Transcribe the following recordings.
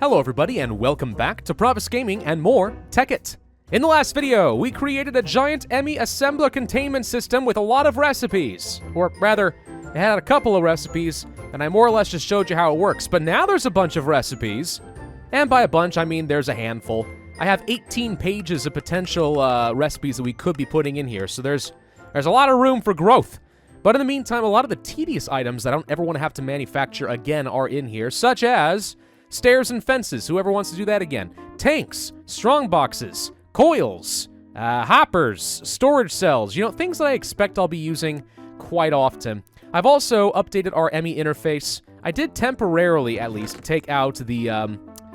Hello everybody and welcome back to Pravus Gaming and more Tekkit. In the last video, we created a giant EMI assembler containment system with a lot of recipes. Or rather, it had a couple of recipes, and I more or less just showed you how it works. But now there's a bunch of recipes. And by a bunch, I mean there's a handful. I have 18 pages of potential recipes that we could be putting in here, so there's a lot of room for growth. But in the meantime, a lot of the tedious items that I don't ever want to have to manufacture again are in here, such as stairs and fences, whoever wants to do that again. Tanks, strong boxes, coils, hoppers, storage cells, you know, things that I expect I'll be using quite often. I've also updated our EMI interface. I did temporarily, at least, take out the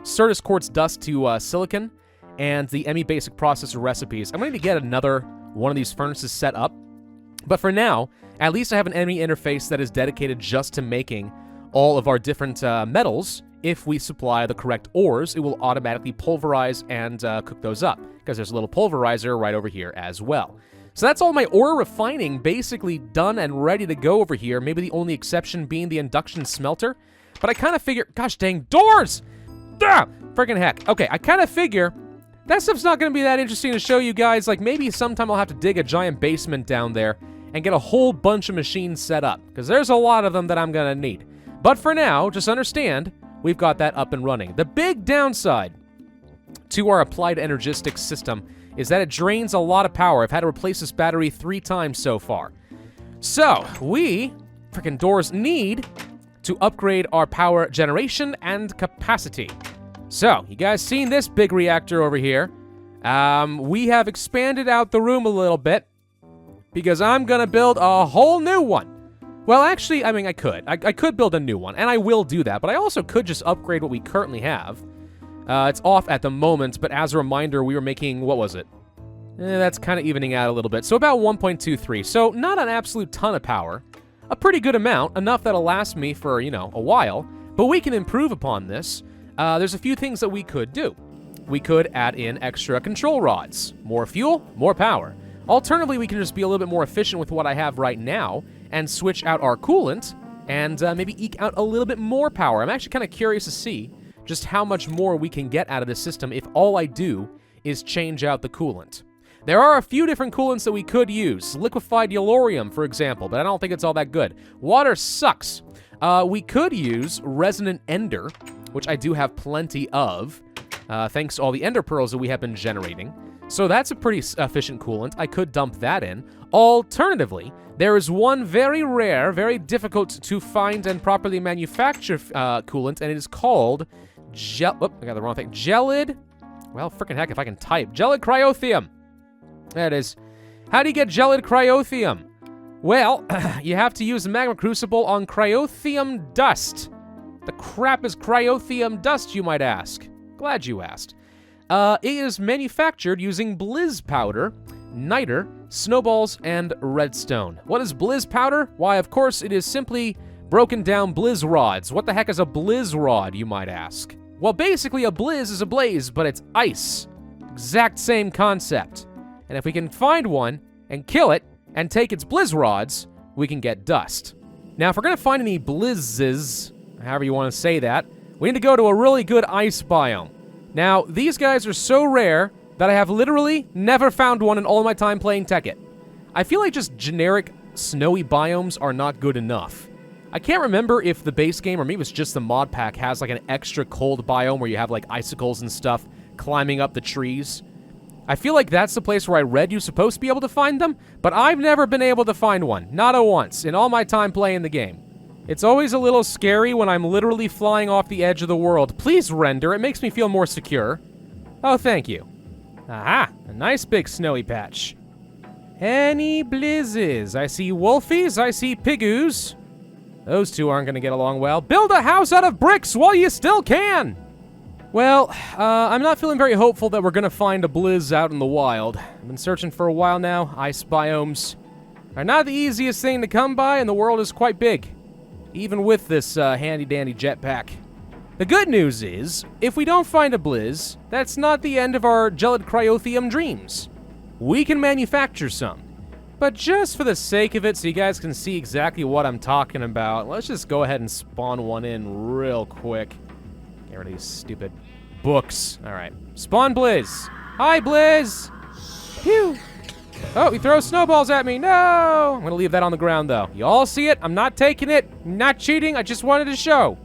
Certus Quartz Dust to Silicon and the EMI Basic Processor recipes. I'm going to get another one of these furnaces set up, but for now, at least I have an EMI interface that is dedicated just to making all of our different metals. If we supply the correct ores, it will automatically pulverize and cook those up, because there's a little pulverizer right over here as well. So that's all my ore refining basically done and ready to go over here, maybe the only exception being the induction smelter. But I kind of figure, gosh dang, doors! Ah, friggin' heck. Okay, I kind of figure that stuff's not going to be that interesting to show you guys. Like, maybe sometime I'll have to dig a giant basement down there and get a whole bunch of machines set up, because there's a lot of them that I'm going to need. But for now, just understand, we've got that up and running. The big downside to our applied energistics system is that it drains a lot of power. I've had to replace this battery 3 times so far. So, we, frickin' doors, need to upgrade our power generation and capacity. So, you guys seen this big reactor over here? We have expanded out the room a little bit because I'm gonna build a whole new one. Well, actually, I mean, I could build a new one, and I will do that, but I also could just upgrade what we currently have. It's off at the moment, but as a reminder, we were making, what was it? That's kind of evening out a little bit, so about 1.23, so not an absolute ton of power. A pretty good amount, enough that'll last me for, you know, a while, but we can improve upon this. There's a few things that we could do. We could add in extra control rods. More fuel, more power. Alternatively, we can just be a little bit more efficient with what I have right now, and switch out our coolant, and maybe eke out a little bit more power. I'm actually kind of curious to see just how much more we can get out of this system if all I do is change out the coolant. There are a few different coolants that we could use. Liquefied yellorium, for example, but I don't think it's all that good. Water sucks. We could use resonant ender, which I do have plenty of, thanks to all the ender pearls that we have been generating. So that's a pretty efficient coolant. I could dump that in. Alternatively, there is one very rare, very difficult to find and properly manufacture coolant, and it is called I got the wrong thing. Gelid. Well, frickin' heck if I can type. Gelid Cryotheum. There it is. How do you get Gelid Cryotheum? Well, you have to use the magma crucible on Cryotheum dust. The crap is Cryotheum dust, you might ask. Glad you asked. It is manufactured using blizz powder, niter, snowballs, and redstone. What is blizz powder? Why, of course, it is simply broken down blizz rods. What the heck is a blizz rod, you might ask? Well, basically, a blizz is a blaze, but it's ice. Exact same concept. And if we can find one and kill it and take its blizz rods, we can get dust. Now, if we're going to find any blizzes, however you want to say that, we need to go to a really good ice biome. Now, these guys are so rare that I have literally never found one in all my time playing Tekkit. I feel like just generic snowy biomes are not good enough. I can't remember if the base game, or maybe it's just the mod pack, has like an extra cold biome where you have like icicles and stuff climbing up the trees. I feel like that's the place where I read you're supposed to be able to find them, but I've never been able to find one. Not a once in all my time playing the game. It's always a little scary when I'm literally flying off the edge of the world. Please render, it makes me feel more secure. Oh, thank you. Aha, a nice big snowy patch. Any blizzes? I see wolfies, I see pigoos. Those two aren't gonna get along well. Build a house out of bricks while you still can! Well, I'm not feeling very hopeful that we're gonna find a blizz out in the wild. I've been searching for a while now. Ice biomes are not the easiest thing to come by, and the world is quite big. Even with this handy-dandy jetpack. The good news is, if we don't find a blizz, that's not the end of our Gelid Cryotheum dreams. We can manufacture some. But just for the sake of it, so you guys can see exactly what I'm talking about, let's just go ahead and spawn one in real quick. Get rid of these stupid books. All right. Spawn Blizz. Hi, Blizz. Phew. Oh, he throws snowballs at me. No! I'm going to leave that on the ground, though. You all see it? I'm not taking it. I'm not cheating. I just wanted to show.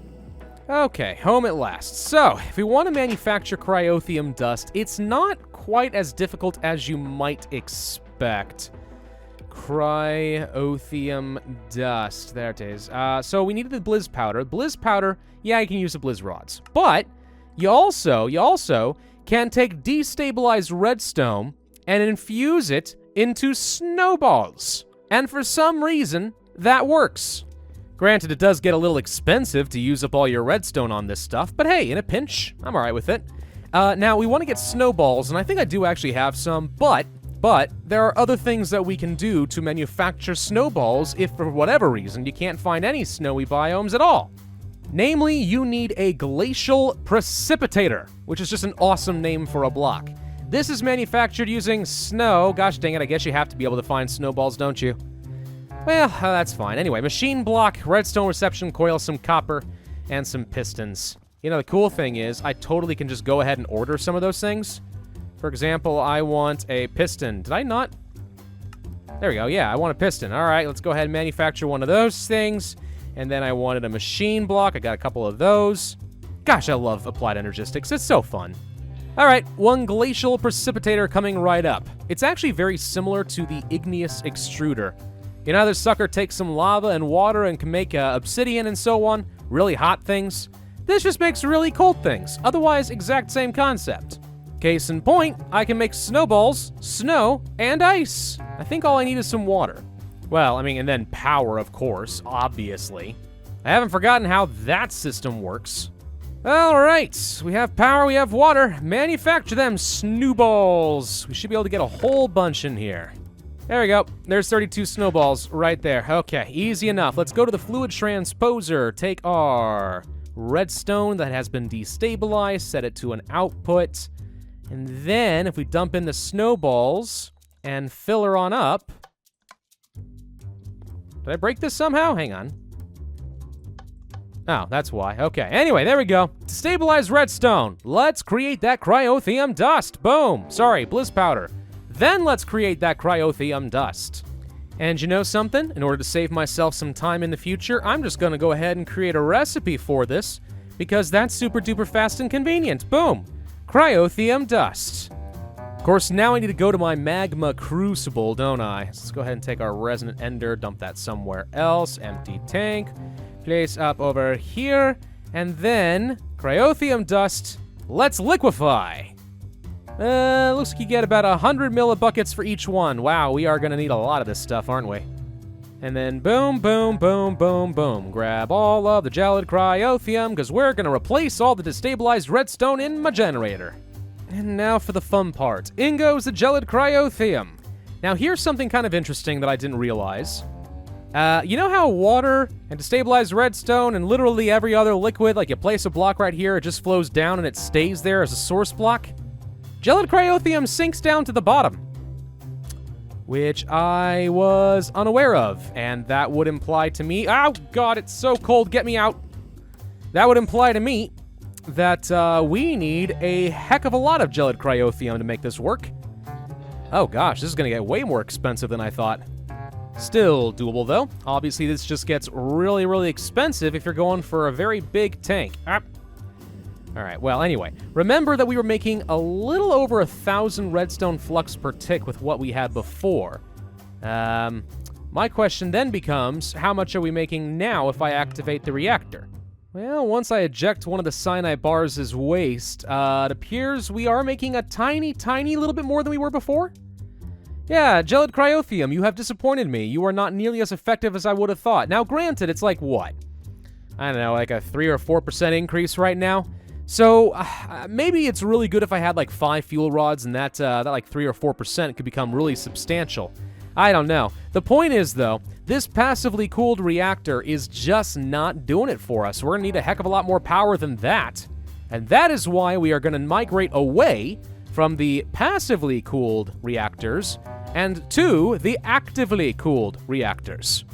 Okay, home at last. So, if we want to manufacture Cryotheum dust, it's not quite as difficult as you might expect. Cryotheum dust. There it is. So we needed the Blizz powder. Blizz powder, yeah, you can use the Blizz rods. But you also can take destabilized redstone and infuse it into snowballs. And for some reason, that works. Granted, it does get a little expensive to use up all your redstone on this stuff, but hey, in a pinch, I'm all right with it. Now, we want to get snowballs, and I think I do actually have some, but there are other things that we can do to manufacture snowballs if, for whatever reason, you can't find any snowy biomes at all. Namely, you need a glacial precipitator, which is just an awesome name for a block. This is manufactured using snow. Gosh dang it, I guess you have to be able to find snowballs, don't you? Well, that's fine. Anyway, machine block, redstone reception coil, some copper, and some pistons. You know, the cool thing is, I totally can just go ahead and order some of those things. For example, I want a piston. Did I not? There we go. Yeah, I want a piston. All right, let's go ahead and manufacture one of those things. And then I wanted a machine block. I got a couple of those. Gosh, I love applied energistics. It's so fun. All right, one glacial precipitator coming right up. It's actually very similar to the igneous extruder. You know how this sucker takes some lava and water and can make obsidian and so on? Really hot things? This just makes really cold things. Otherwise, exact same concept. Case in point, I can make snowballs, snow, and ice. I think all I need is some water. Well, I mean, and then power, of course, obviously. I haven't forgotten how that system works. All right, we have power, we have water. Manufacture them, snowballs. We should be able to get a whole bunch in here. There we go. There's 32 snowballs right there. Okay, easy enough. Let's go to the fluid transposer. Take our redstone that has been destabilized, set it to an output. And then if we dump in the snowballs and fill her on up. Did I break this somehow? Hang on. Oh, that's why. Okay, anyway, there we go. Stabilized redstone. Let's create that Cryotheum dust. Boom. Sorry, Blizz powder. Then let's create that Cryotheum dust. And you know something? In order to save myself some time in the future, I'm just gonna go ahead and create a recipe for this because that's super duper fast and convenient. Boom. Cryotheum dust. Of course, now I need to go to my magma crucible, don't I? So let's go ahead and take our resonant ender, dump that somewhere else, empty tank, place up over here, and then Cryotheum dust, let's liquefy. Looks like you get about 100 millibuckets for each one. Wow, we are gonna need a lot of this stuff, aren't we? And then boom, boom, boom, boom, boom. Grab all of the gelid Cryotheum, because we're gonna replace all the destabilized redstone in my generator. And now for the fun part. In goes the gelid Cryotheum. Now here's something kind of interesting that I didn't realize. You know how water and destabilized redstone and literally every other liquid, like you place a block right here, it just flows down and it stays there as a source block? Gelid Cryotheum sinks down to the bottom, which I was unaware of, and that would imply to me, oh god, it's so cold, get me out. That would imply to me that we need a heck of a lot of gelid Cryotheum to make this work. Oh gosh, this is gonna get way more expensive than I thought. Still doable though. Obviously this just gets really, really expensive if you're going for a very big tank. Alright, well anyway, remember that we were making a little over 1,000 redstone flux per tick with what we had before. My question then becomes, how much are we making now if I activate the reactor? Well, once I eject one of the cyanide bars as waste, it appears we are making a tiny, tiny little bit more than we were before. Yeah, gelid Cryotheum, you have disappointed me. You are not nearly as effective as I would have thought. Now granted, it's like what? I don't know, like a 3 or 4% increase right now? So, maybe it's really good if I had like 5 fuel rods and that like 3 or 4% could become really substantial. I don't know. The point is, though, this passively cooled reactor is just not doing it for us. We're going to need a heck of a lot more power than that. And that is why we are going to migrate away from the passively cooled reactors and to the actively cooled reactors.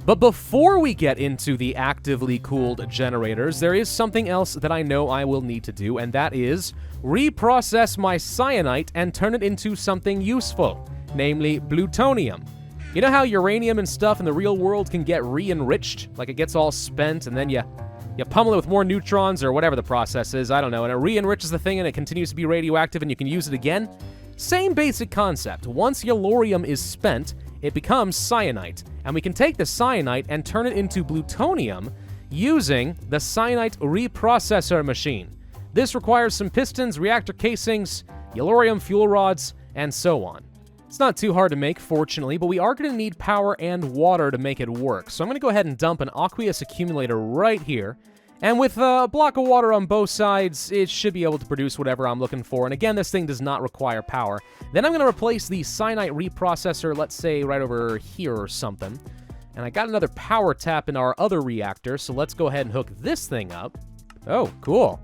But before we get into the actively cooled generators, there is something else that I know I will need to do, and that is reprocess my cyanite and turn it into something useful, namely plutonium. You know how uranium and stuff in the real world can get re-enriched? Like it gets all spent and then you pummel it with more neutrons or whatever the process is, I don't know, and it re-enriches the thing and it continues to be radioactive and you can use it again? Same basic concept. Once yellorium is spent, it becomes cyanite, and we can take the cyanite and turn it into plutonium using the cyanite reprocessor machine. This requires some pistons, reactor casings, yellorium fuel rods, and so on. It's not too hard to make, fortunately, but we are going to need power and water to make it work. So I'm going to go ahead and dump an aqueous accumulator right here. And with a block of water on both sides, it should be able to produce whatever I'm looking for. And again, this thing does not require power. Then I'm going to replace the cyanite reprocessor, let's say right over here or something. And I got another power tap in our other reactor, so let's go ahead and hook this thing up. Oh, cool.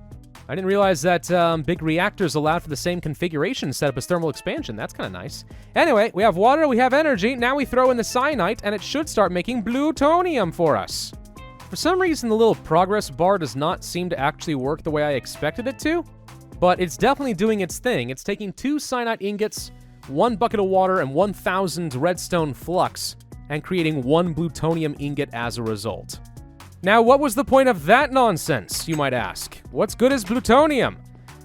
I didn't realize that big reactors allowed for the same configuration setup as thermal expansion. That's kind of nice. Anyway, we have water, we have energy. Now we throw in the cyanite, and it should start making plutonium for us. For some reason, the little progress bar does not seem to actually work the way I expected it to, but it's definitely doing its thing. It's taking 2 cyanite ingots, 1 bucket of water, and 1,000 redstone flux, and creating 1 plutonium ingot as a result. Now, what was the point of that nonsense, you might ask? What's good is plutonium?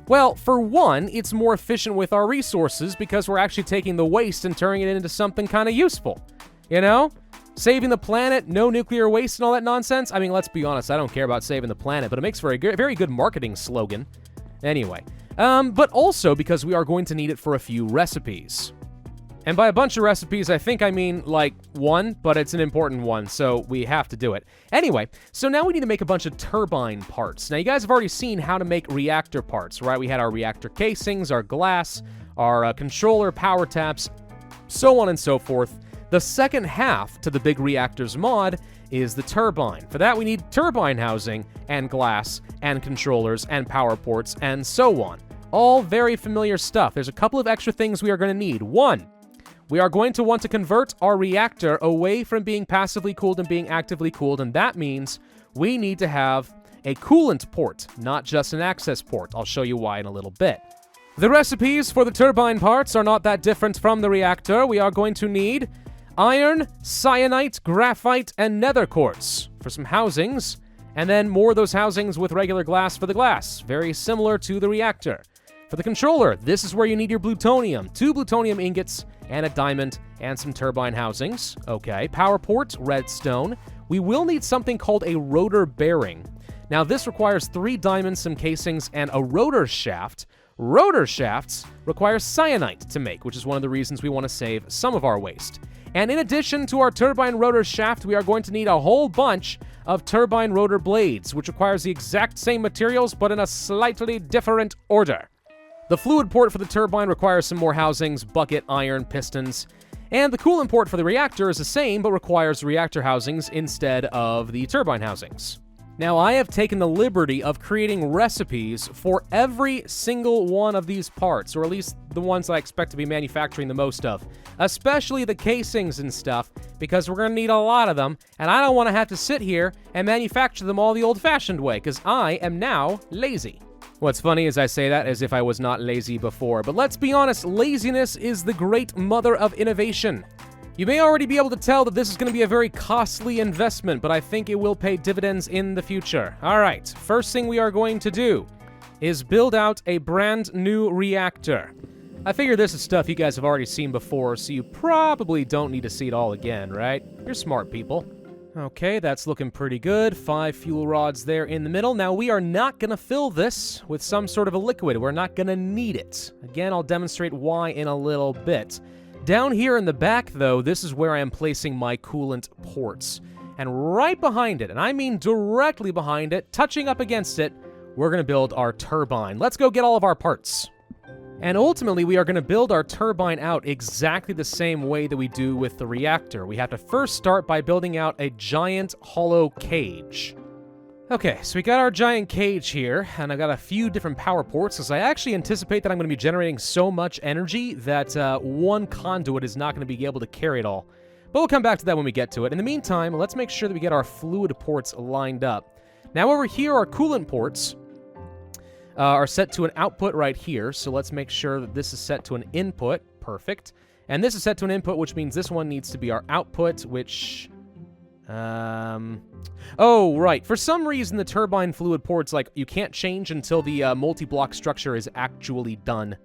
Well, for one, it's more efficient with our resources because we're actually taking the waste and turning it into something kind of useful. You know? Saving the planet, no nuclear waste and all that nonsense. I mean, let's be honest, I don't care about saving the planet, but it makes for a very good marketing slogan. Anyway, but also because we are going to need it for a few recipes. And by a bunch of recipes, I think I mean, like, one, but it's an important one, so we have to do it. Anyway, so now we need to make a bunch of turbine parts. Now, you guys have already seen how to make reactor parts, right? We had our reactor casings, our glass, our controller, power taps, so on and so forth. The second half to the big reactors mod is the turbine. For that, we need turbine housing and glass and controllers and power ports and so on. All very familiar stuff. There's a couple of extra things we are going to need. One, we are going to want to convert our reactor away from being passively cooled and being actively cooled, and that means we need to have a coolant port, not just an access port. I'll show you why in a little bit. The recipes for the turbine parts are not that different from the reactor. We are going to need iron, cyanite, graphite, and nether quartz for some housings, and then more of those housings with regular glass for the glass, very similar to the reactor. For the controller, this is where you need your plutonium, 2 plutonium ingots, and a diamond, and some turbine housings. Okay, power port, redstone. We will need something called a rotor bearing. Now, this requires 3 diamonds, some casings, and a rotor shaft. Rotor shafts require cyanite to make, which is one of the reasons we want to save some of our waste. And in addition to our turbine rotor shaft, we are going to need a whole bunch of turbine rotor blades, which requires the exact same materials, but in a slightly different order. The fluid port for the turbine requires some more housings, bucket, iron, pistons, and the coolant port for the reactor is the same, but requires reactor housings instead of the turbine housings. Now, I have taken the liberty of creating recipes for every single one of these parts, or at least the ones I expect to be manufacturing the most of, especially the casings and stuff, because we're going to need a lot of them, and I don't want to have to sit here and manufacture them all the old-fashioned way, because I am now lazy. What's funny is I say that as if I was not lazy before, but let's be honest, laziness is the great mother of innovation. You may already be able to tell that this is going to be a very costly investment, but I think it will pay dividends in the future. All right, first thing we are going to do is build out a brand new reactor. I figure this is stuff you guys have already seen before, so you probably don't need to see it all again, right? You're smart people. Okay, that's looking pretty good. 5 fuel rods there in the middle. Now, we are not going to fill this with some sort of a liquid. We're not going to need it. Again, I'll demonstrate why in a little bit. Down here in the back, though, this is where I am placing my coolant ports. And right behind it, and I mean directly behind it, touching up against it, we're going to build our turbine. Let's go get all of our parts. And ultimately, we are going to build our turbine out exactly the same way that we do with the reactor. We have to first start by building out a giant hollow cage. Okay, so we got our giant cage here, and I've got a few different power ports, because I actually anticipate that I'm going to be generating so much energy that one conduit is not going to be able to carry it all. But we'll come back to that when we get to it. In the meantime, let's make sure that we get our fluid ports lined up. Now over here, our coolant ports are set to an output right here. So let's make sure that this is set to an input. Perfect. And this is set to an input, which means this one needs to be our output, which... Oh, right. For some reason, the turbine fluid ports, like, you can't change until the multi-block structure is actually done.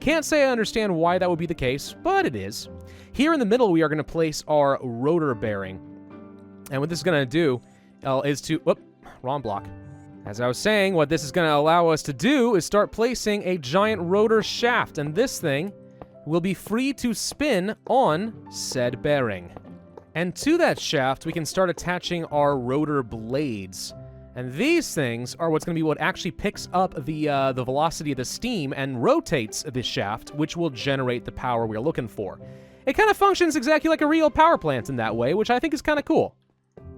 Can't say I understand why that would be the case, but it is. Here in the middle, we are going to place our rotor bearing. And what this is going to do is to... Whoop, wrong block. As I was saying, what this is going to allow us to do is start placing a giant rotor shaft, and this thing will be free to spin on said bearing. And to that shaft, we can start attaching our rotor blades. And these things are what's going to be what actually picks up the velocity of the steam and rotates the shaft, which will generate the power we're looking for. It kind of functions exactly like a real power plant in that way, which I think is kind of cool.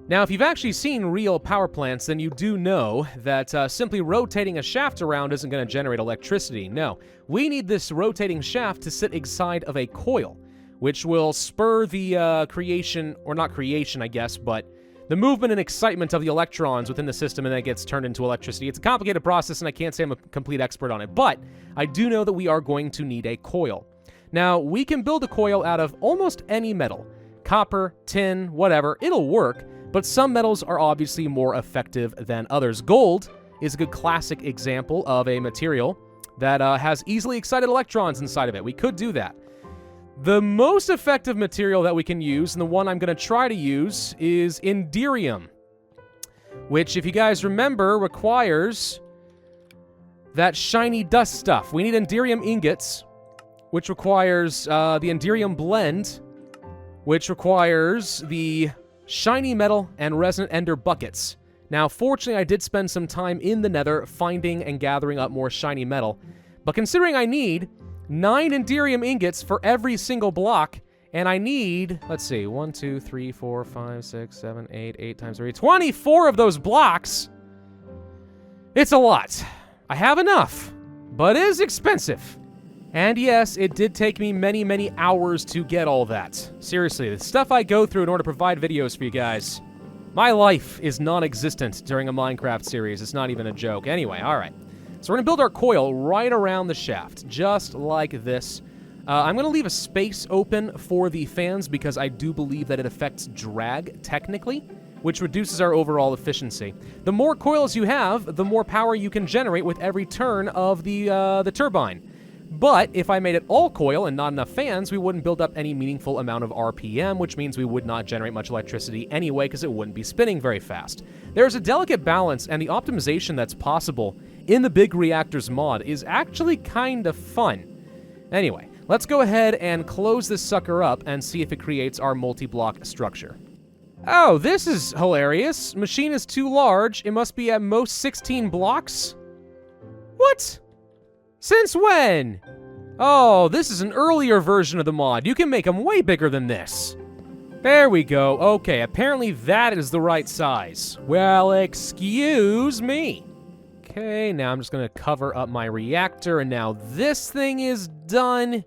Now, if you've actually seen real power plants, then you do know that simply rotating a shaft around isn't going to generate electricity. No, we need this rotating shaft to sit inside of a coil, which will spur the creation, or not creation, I guess, but the movement and excitement of the electrons within the system, and then it gets turned into electricity. It's a complicated process, and I can't say I'm a complete expert on it, but I do know that we are going to need a coil. Now, we can build a coil out of almost any metal. Copper, tin, whatever, it'll work, but some metals are obviously more effective than others. Gold is a good classic example of a material that has easily excited electrons inside of it. We could do that. The most effective material that we can use, and the one I'm going to try to use, is Inderium, which, if you guys remember, requires that shiny dust stuff. We need Inderium ingots, which requires the Inderium blend, which requires the shiny metal and resonant ender buckets. Now, fortunately, I did spend some time in the nether finding and gathering up more shiny metal, but considering I need 9 Inderium ingots for every single block, and I need, let's see, 1, 2, 3, 4, 5, 6, 7, 8 times 3, 24 of those blocks. It's a lot. I have enough, but it is expensive. And yes, it did take me many, many hours to get all that. Seriously, the stuff I go through in order to provide videos for you guys. My life is non-existent during a Minecraft series. It's not even a joke. Anyway, all right. So we're going to build our coil right around the shaft, just like this. I'm going to leave a space open for the fans because I do believe that it affects drag, technically, which reduces our overall efficiency. The more coils you have, the more power you can generate with every turn of the turbine. But if I made it all coil and not enough fans, we wouldn't build up any meaningful amount of RPM, which means we would not generate much electricity anyway because it wouldn't be spinning very fast. There's a delicate balance, and the optimization that's possible in the Big Reactors mod is actually kind of fun. Anyway, let's go ahead and close this sucker up and see if it creates our multi-block structure. Oh, this is hilarious. Machine is too large. It must be at most 16 blocks? What? Since when? Oh, this is an earlier version of the mod. You can make them way bigger than this. There we go. Okay, apparently that is the right size. Well, excuse me. Okay, now I'm just going to cover up my reactor, and now this thing is done,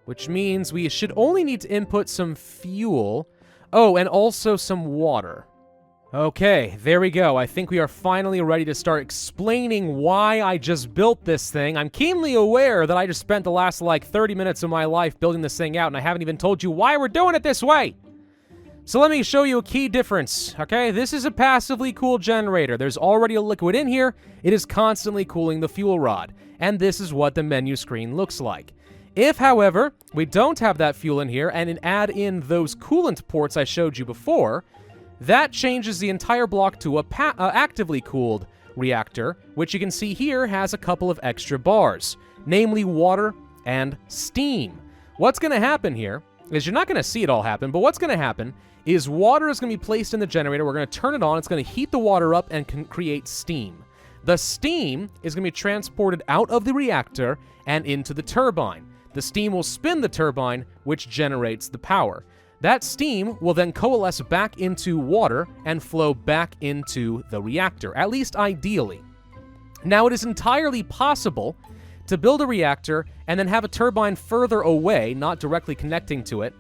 which means we should only need to input some fuel. Oh, and also some water. Okay, there we go. I think we are finally ready to start explaining why I just built this thing. I'm keenly aware that I just spent the last, 30 minutes of my life building this thing out, and I haven't even told you why we're doing it this way. So let me show you a key difference, okay? This is a passively cooled generator. There's already a liquid in here. It is constantly cooling the fuel rod, and this is what the menu screen looks like. If, however, we don't have that fuel in here and add in those coolant ports I showed you before, that changes the entire block to a actively cooled reactor, which you can see here has a couple of extra bars, namely water and steam. What's going to happen here is you're not going to see it all happen, but what's going to happen is water is going to be placed in the generator. We're going to turn it on. It's going to heat the water up and can create steam. The steam is going to be transported out of the reactor and into the turbine. The steam will spin the turbine, which generates the power. That steam will then coalesce back into water and flow back into the reactor, at least ideally. Now, it is entirely possible to build a reactor and then have a turbine further away, not directly connecting to it,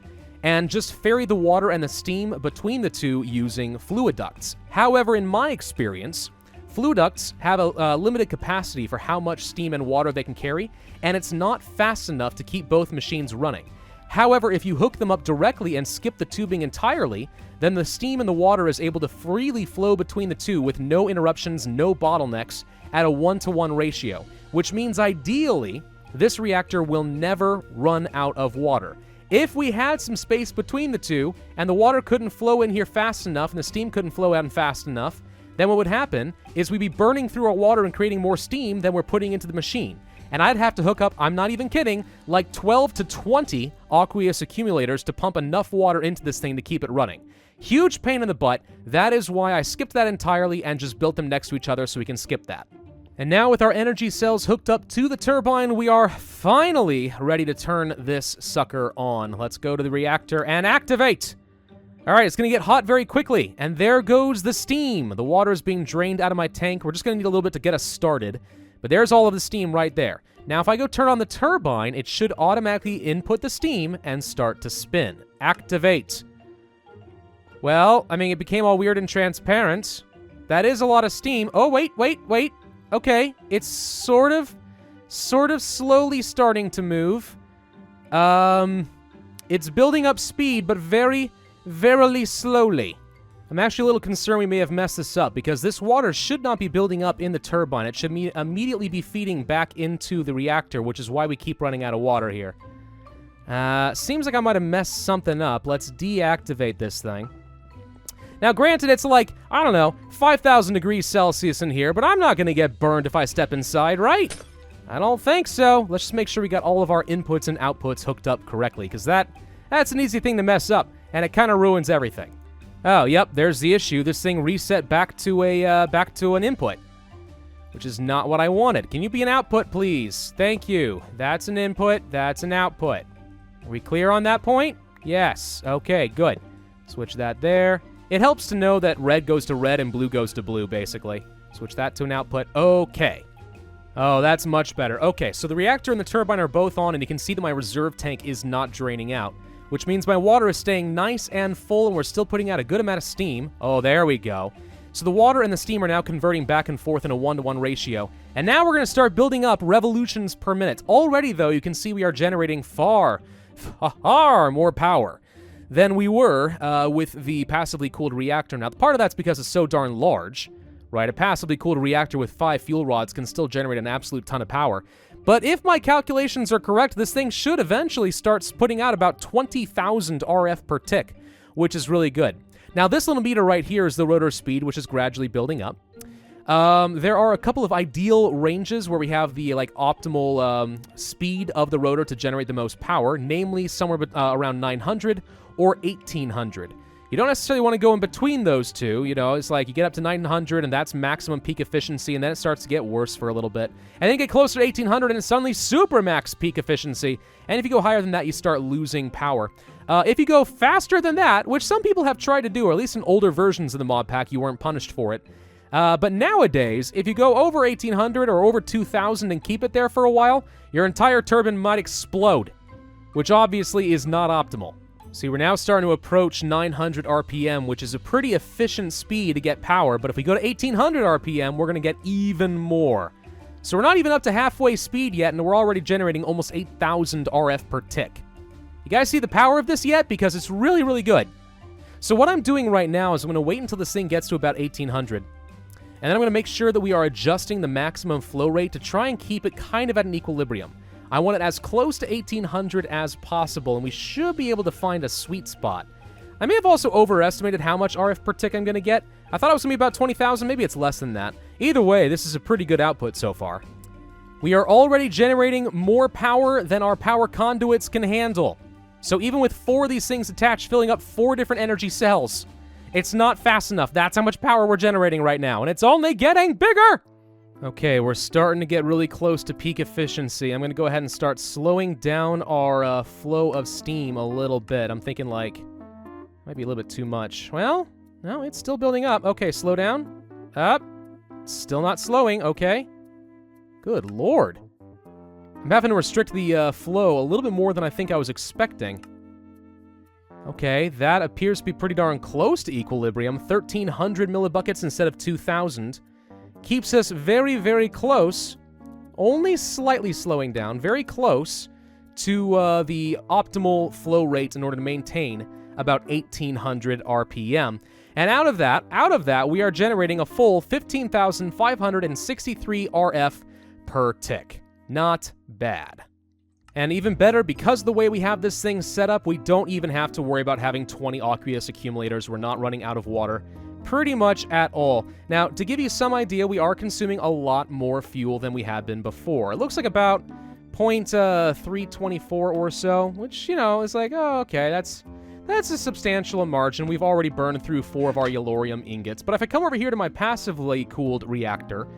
and just ferry the water and the steam between the two using fluid ducts. However, in my experience, fluid ducts have a limited capacity for how much steam and water they can carry, and it's not fast enough to keep both machines running. However, if you hook them up directly and skip the tubing entirely, then the steam and the water is able to freely flow between the two with no interruptions, no bottlenecks, at a 1-to-1 ratio, which means ideally, this reactor will never run out of water. If we had some space between the two, and the water couldn't flow in here fast enough, and the steam couldn't flow out fast enough, then what would happen is we'd be burning through our water and creating more steam than we're putting into the machine. And I'd have to hook up, I'm not even kidding, like 12 to 20 aqueous accumulators to pump enough water into this thing to keep it running. Huge pain in the butt. That is why I skipped that entirely and just built them next to each other so we can skip that. And now with our energy cells hooked up to the turbine, we are finally ready to turn this sucker on. Let's go to the reactor and activate! Alright, it's going to get hot very quickly, and there goes the steam. The water is being drained out of my tank. We're just going to need a little bit to get us started. But there's all of the steam right there. Now, if I go turn on the turbine, it should automatically input the steam and start to spin. Activate. Well, I mean, it became all weird and transparent. That is a lot of steam. Oh, wait. Okay, it's sort of slowly starting to move. It's building up speed, but verily slowly. I'm actually a little concerned we may have messed this up, because this water should not be building up in the turbine. It should immediately be feeding back into the reactor, which is why we keep running out of water here. Seems like I might have messed something up. Let's deactivate this thing. Now, granted, it's like, I don't know, 5,000 degrees Celsius in here, but I'm not going to get burned if I step inside, right? I don't think so. Let's just make sure we got all of our inputs and outputs hooked up correctly, because that's an easy thing to mess up, and it kind of ruins everything. Oh, yep, there's the issue. This thing reset back to an input, which is not what I wanted. Can you be an output, please? Thank you. That's an input. That's an output. Are we clear on that point? Yes. Okay, good. Switch that there. It helps to know that red goes to red and blue goes to blue, basically. Switch that to an output. Okay. Oh, that's much better. Okay, so the reactor and the turbine are both on, and you can see that my reserve tank is not draining out, which means my water is staying nice and full, and we're still putting out a good amount of steam. Oh, there we go. So the water and the steam are now converting back and forth in a 1-to-1 ratio, and now we're going to start building up revolutions per minute. Already, though, you can see we are generating far more power than we were with the passively cooled reactor. Now, part of that's because it's so darn large, right? A passively cooled reactor with 5 fuel rods can still generate an absolute ton of power. But if my calculations are correct, this thing should eventually start putting out about 20,000 RF per tick, which is really good. Now, this little meter right here is the rotor speed, which is gradually building up. There are a couple of ideal ranges where we have the optimal speed of the rotor to generate the most power, namely somewhere around 900 or 1800. You don't necessarily want to go in between those two, you know, it's like you get up to 900 and that's maximum peak efficiency, and then it starts to get worse for a little bit. And then get closer to 1800 and it's suddenly super max peak efficiency, and if you go higher than that, you start losing power. If you go faster than that, which some people have tried to do, or at least in older versions of the mod pack, you weren't punished for it. But nowadays, if you go over 1800 or over 2000 and keep it there for a while, your entire turbine might explode, which obviously is not optimal. See, we're now starting to approach 900 RPM, which is a pretty efficient speed to get power, but if we go to 1800 RPM, we're going to get even more. So we're not even up to halfway speed yet, and we're already generating almost 8,000 RF per tick. You guys see the power of this yet? Because it's really, really good. So what I'm doing right now is I'm going to wait until this thing gets to about 1800, and then I'm going to make sure that we are adjusting the maximum flow rate to try and keep it kind of at an equilibrium. I want it as close to 1800 as possible, and we should be able to find a sweet spot. I may have also overestimated how much RF per tick I'm going to get. I thought it was going to be about 20,000, maybe it's less than that. Either way, this is a pretty good output so far. We are already generating more power than our power conduits can handle. So even with 4 of these things attached, filling up 4 different energy cells, it's not fast enough. That's how much power we're generating right now, and it's only getting bigger! Okay, we're starting to get really close to peak efficiency. I'm going to go ahead and start slowing down our flow of steam a little bit. I'm thinking might be a little bit too much. Well, no, it's still building up. Okay, slow down. Up. Still not slowing. Okay. Good lord. I'm having to restrict the flow a little bit more than I think I was expecting. Okay, that appears to be pretty darn close to equilibrium. 1,300 millibuckets instead of 2,000. Keeps us very, very close, only slightly slowing down, very close to the optimal flow rate in order to maintain about 1,800 RPM. And out of that, we are generating a full 15,563 RF per tick. Not bad. And even better, because of the way we have this thing set up, we don't even have to worry about having 20 aqueous accumulators. We're not running out of water pretty much at all. Now, to give you some idea, we are consuming a lot more fuel than we have been before. It looks like about 0.324 or so, which, you know, is like, oh, okay, that's a substantial margin. We've already burned through 4 of our yellorium ingots. But if I come over here to my passively cooled reactor,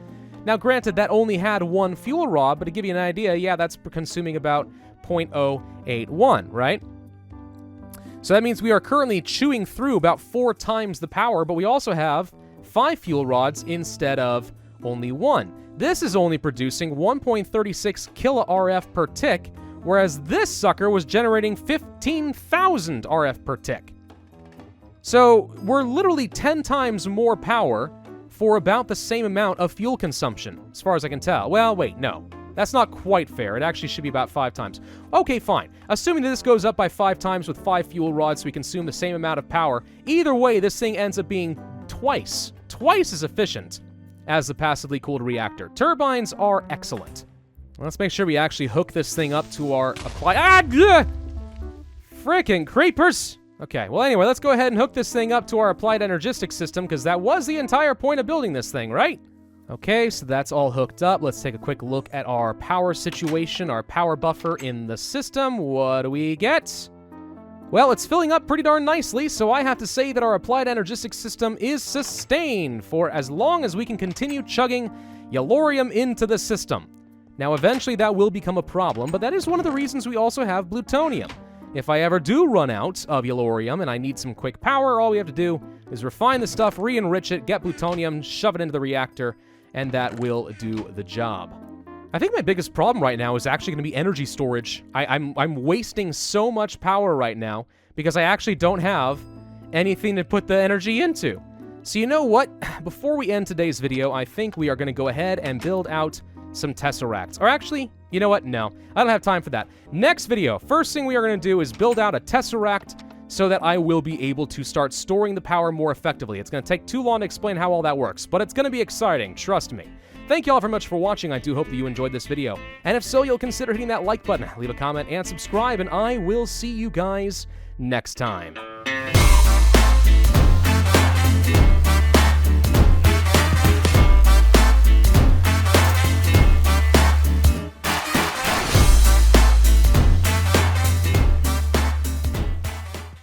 now granted that only had 1 fuel rod, but to give you an idea, yeah, that's consuming about 0.081, right? So that means we are currently chewing through about 4 times the power, but we also have 5 fuel rods instead of only 1. This is only producing 1.36 kilo RF per tick, whereas this sucker was generating 15,000 RF per tick. So we're literally 10 times more power for about the same amount of fuel consumption, as far as I can tell. Well, wait, no. That's not quite fair. It actually should be about 5 times. Okay, fine. Assuming that this goes up by 5 times with 5 fuel rods, so we consume the same amount of power, either way, this thing ends up being twice as efficient as the passively cooled reactor. Turbines are excellent. Let's make sure we actually hook this thing up to our frickin' creepers! Okay, well anyway, let's go ahead and hook this thing up to our applied energistic system, because that was the entire point of building this thing, right? Okay, so that's all hooked up. Let's take a quick look at our power situation, our power buffer in the system. What do we get? Well, it's filling up pretty darn nicely, so I have to say that our applied energistic system is sustained for as long as we can continue chugging yellorium into the system. Now, eventually that will become a problem, but that is one of the reasons we also have plutonium. If I ever do run out of yellorium and I need some quick power, all we have to do is refine the stuff, re-enrich it, get plutonium, shove it into the reactor, and that will do the job. I think my biggest problem right now is actually going to be energy storage. I'm wasting so much power right now because I actually don't have anything to put the energy into. So you know what? Before we end today's video, I think we are going to go ahead and build out some tesseracts. Or actually, you know what? No, I don't have time for that. Next video, first thing we are going to do is build out a tesseract so that I will be able to start storing the power more effectively. It's going to take too long to explain how all that works, but it's going to be exciting, trust me. Thank you all very much for watching. I do hope that you enjoyed this video. And if so, you'll consider hitting that like button, leave a comment, and subscribe, and I will see you guys next time.